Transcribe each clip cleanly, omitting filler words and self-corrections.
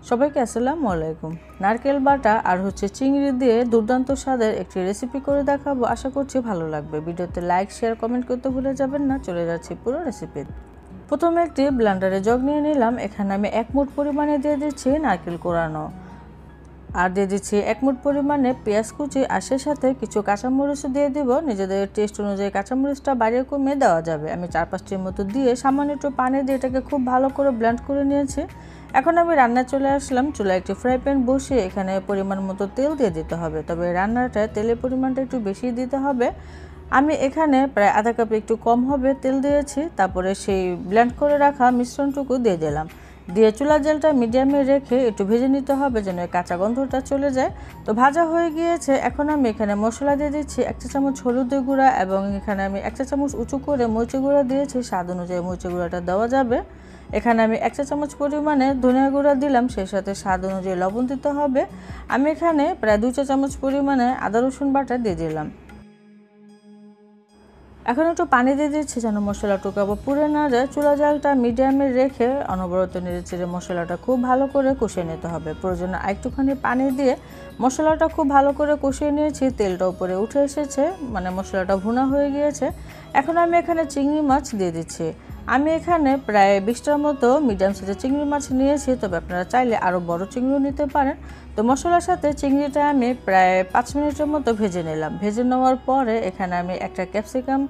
সবাইকে আসসালামু আলাইকুম। নারকেল বাটা আর চিংড়ি দিয়ে দুর্দান্ত স্বাদের একটি রেসিপি করে দেখাবো। আশা করছি ভালো লাগবে। ভিডিওতে লাইক, শেয়ার, কমেন্ট করতে ভুলে যাবেন না। চলে যাচ্ছি পুরো রেসিপি। প্রথমে একটি ব্লেন্ডারে জগ নিয়ে নিলাম। এখানে আমি 1 মুঠ পরিমাণে দিয়ে দিচ্ছি নারকেল কোরানো, আর দিয়ে দিচ্ছি 1 মুঠ পরিমাণে পেঁয়াজ কুচি, আর সেই সাথে কিছু কাঁচামরিচও দিয়ে দিব। নিজেদের টেস্ট অনুযায়ী কাঁচামরিচটা বাড়িয়ে কমিয়ে দেওয়া যাবে। আমি 4-5টির মতো দিয়ে সামান্য একটু পানি দিয়ে এটাকে খুব ভালো করে ব্লেন্ড করে নিয়েছি। এখন আমি রান্নায় চলে আসলাম। চুলায় একটি ফ্রাই প্যান বসিয়ে এখানে পরিমাণ মতো তেল দিয়ে দিতে হবে, তবে রান্নাটায় তেলের পরিমাণটা একটু বেশি দিতে হবে। আমি এখানে প্রায় আধা কাপে একটু কম হবে তেল দিয়েছি। তারপরে সেই ব্লেন্ড করে রাখা মিশ্রণটুকু দিয়ে দিলাম। দিয়ে চুলার জালটা মিডিয়ামে রেখে একটু ভেজে নিতে হবে যেন কাঁচা গন্ধটা চলে যায়। তো ভাজা হয়ে গিয়েছে। এখন আমি এখানে মশলা দিয়ে দিচ্ছি 1 চা চামচ হলুদের গুঁড়া, এবং এখানে আমি 1 চা চামচ উঁচু করে মরিচের গুঁড়া দিয়েছি। স্বাদ অনুযায়ী মরিচের গুঁড়াটা দেওয়া যাবে। এখানে আমি 1 চা চামচ পরিমাণে ধনিয়া গুঁড়া দিলাম, সেই সাথে স্বাদ অনুযায়ী লবণ দিতে হবে। আমি এখানে প্রায় 2 চা চামচ পরিমাণে আদা রসুন বাটা দিয়ে দিলাম। এখন একটু পানি দিয়ে দিচ্ছি যেন মশলাটুকু আবার পুড়ে না যায়। চুলা জালটা মিডিয়ামে রেখে অনবরত নেড়েচেড়ে মশলাটা খুব ভালো করে কষিয়ে নিতে হবে। প্রয়োজনে আরেকটুখানি পানি দিয়ে মশলাটা খুব ভালো করে কষিয়ে নিয়েছি। তেলটা উপরে উঠে এসেছে, মানে মশলাটা ভুনা হয়ে গিয়েছে। এখন আমি এখানে চিংড়ি মাছ দিয়ে দিচ্ছি। আমি এখানে প্রায় 20টার মতো মিডিয়াম সাইজের চিংড়ি মাছ নিয়েছি, তবে আপনারা চাইলে আরও বড় চিংড়িও নিতে পারেন। তো মশলার সাথে চিংড়িটা আমি প্রায় 5 মিনিটের মতো ভেজে নিলাম। ভেজে নেওয়ার পরে এখানে আমি একটা ক্যাপসিকাম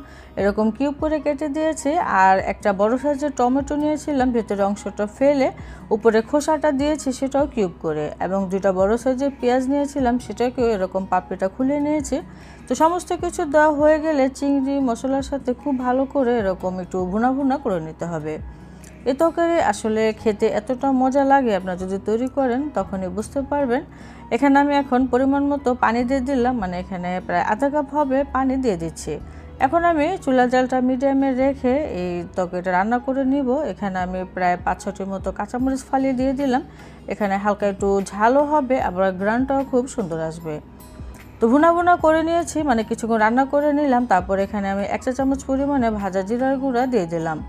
এরকম কিউব করে কেটে দিয়েছি, আর একটা বড় সাইজের টমেটো নিয়েছিলাম, ভেতরের অংশটা ফেলে উপরে খোসাটা দিয়েছি সেটাও কিউব করে, এবং 2টা বড় সাইজের পেঁয়াজ নিয়েছিলাম, সেটাকেও এরকম পাপড়িটা খুলে নিয়েছি। তো সমস্ত কিছু দেওয়া হয়ে গেলে চিংড়ি মশলার সাথে খুব ভালো করে এরকম একটু ভুনা ভুনা করে নিতে হবে। এ তরকারি আসলে খেতে এতটা মজা লাগে, আপনারা যদি তৈরি করেন তখনই বুঝতে পারবেন। এখানে আমি এখন পরিমাণ মতো পানি দিয়ে দিলাম, মানে এখানে প্রায় আধা কাপ হবে পানি দিয়ে দিচ্ছি। এখন আমি চুলা জালটা মিডিয়ামে রেখে এই তরকারিটা রান্না করে নিব। এখানে আমি প্রায় 5-6টির মতো কাঁচামরিচ ফালিয়ে দিয়ে দিলাম। এখানে হালকা একটু ঝালও হবে, আবার গ্রানটাও খুব সুন্দর আসবে। তো ভুনা ভুনা করে নিয়েছি, মানে কিছুক্ষণ রান্না করে নিলাম। তারপর এখানে আমি 1 চা চামচ পরিমাণে ভাজা জিরার গুঁড়া দিয়ে দিলাম।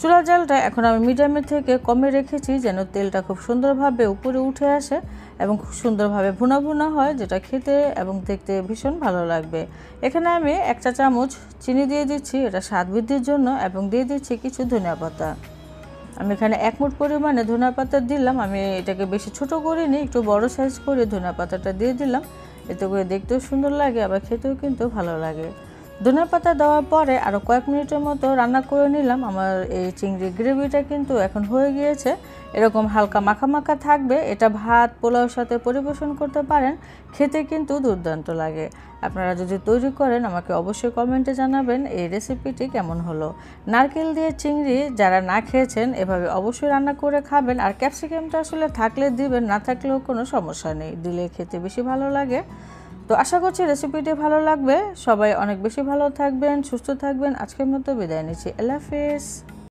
চুলার জালটা এখন আমি মিডিয়ামে থেকে কমে রেখেছি যেন তেলটা খুব সুন্দরভাবে উপরে উঠে আসে এবং খুব সুন্দরভাবে ভুনা ভুনা হয়, যেটা খেতে এবং দেখতে ভীষণ ভালো লাগবে। এখানে আমি 1 চা চামচ চিনি দিয়ে দিচ্ছি, এটা স্বাদ বৃদ্ধির জন্য, এবং দিয়ে দিচ্ছি কিছু ধনিয়া পাতা। আমি এখানে 1 মুঠ পরিমাণে ধনিয়া পাতা দিলাম। আমি এটাকে বেশি ছোট করিনি, একটু বড় সাইজ করে ধনিয়া পাতাটা দিয়ে দিলাম। এতে করে দেখতেও সুন্দর লাগে, আবার খেতেও কিন্তু ভালো লাগে। ধনিয়া পাতা দেওয়ার পরে আরও কয়েক মিনিটের মতো রান্না করে নিলাম। আমার এই চিংড়ি গ্রেভিটা কিন্তু এখন হয়ে গিয়েছে। এরকম হালকা মাখা মাখা থাকবে। এটা ভাত পোলাওর সাথে পরিবেশন করতে পারেন, খেতে কিন্তু দুর্দান্ত লাগে। আপনারা যদি তৈরি করেন আমাকে অবশ্যই কমেন্টে জানাবেন এই রেসিপিটি কেমন হলো। নারকেল দিয়ে চিংড়ি যারা না খেয়েছেন এভাবে অবশ্যই রান্না করে খাবেন। আর ক্যাপসিকামটা আসলে থাকলে দিবেন, না থাকলেও কোনো সমস্যা নেই, দিলে খেতে বেশি ভালো লাগে। তো আশা করছি রেসিপিটি ভালো লাগবে। সবাই অনেক বেশি ভালো থাকবেন, সুস্থ থাকবেন। আজকের মতো বিদায় নিচ্ছি। আল্লাহ হাফেজ।